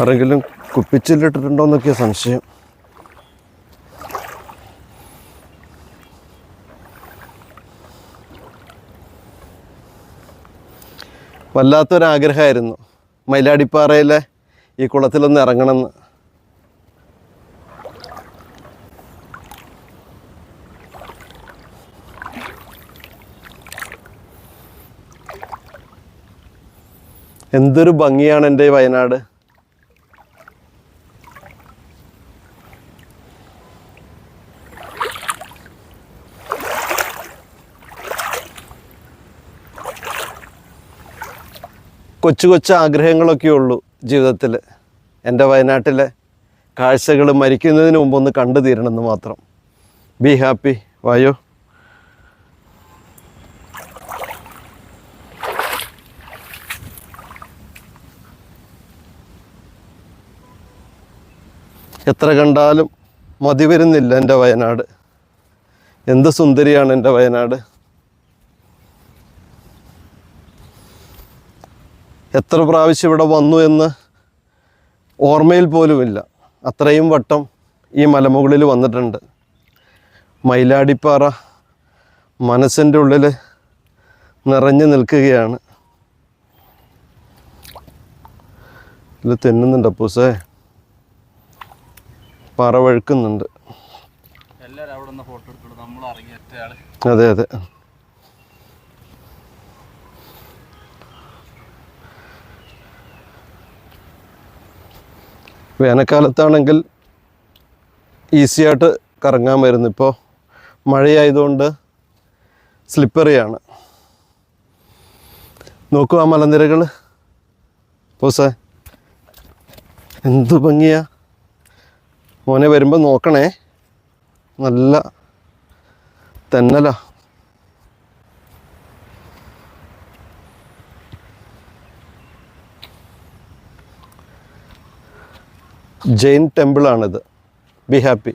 ആരെങ്കിലും കുപ്പിച്ചില്ലിട്ടിട്ടുണ്ടോയെന്നൊക്കെയാ സംശയം. വല്ലാത്തൊരാഗ്രഹമായിരുന്നു മയിലാടിപ്പാറയിലെ ഈ കുളത്തിലൊന്ന് ഇറങ്ങണമെന്ന്. എന്തൊരു ഭംഗിയാണ് എൻ്റെ ഈ വയനാട്. കൊച്ചു കൊച്ചു ആഗ്രഹങ്ങളൊക്കെ ഉള്ളൂ ജീവിതത്തിൽ. എൻ്റെ വയനാട്ടിലെ കാഴ്ചകൾ മരിക്കുന്നതിന് മുമ്പൊന്ന് കണ്ടു തീരണമെന്ന് മാത്രം. Be happy. വായോ. എത്ര കണ്ടാലും മതി വരുന്നില്ല എൻ്റെ വയനാട്. എന്ത് സുന്ദരിയാണ് എൻ്റെ വയനാട്. എത്ര പ്രാവശ്യം ഇവിടെ വന്നു എന്ന് ഓർമ്മയിൽ പോലുമില്ല. അത്രയും വട്ടം ഈ മലമുകളിൽ വന്നിട്ടുണ്ട്. മയിലാടിപ്പാറ മനസ്സിൻ്റെ ഉള്ളിൽ നിറഞ്ഞു നിൽക്കുകയാണ്. ഇത് തെന്നുന്നുണ്ട് അപ്പൂസേ, പാറ വഴുക്കുന്നുണ്ട്. അതെ അതെ. വേനൽക്കാലത്താണെങ്കിൽ ഈസിയായിട്ട് കറങ്ങാൻ വരുന്നു. ഇപ്പോൾ മഴയായതുകൊണ്ട് സ്ലിപ്പറിയാണ്. നോക്കൂ ആ മലനിരകൾ പോസേ, എന്ത് ഭംഗിയാ മോനെ. വരുമ്പോൾ നോക്കണേ, നല്ല തെന്നലാ. ജെയിൻ ടെമ്പിളാണിത്. Be happy.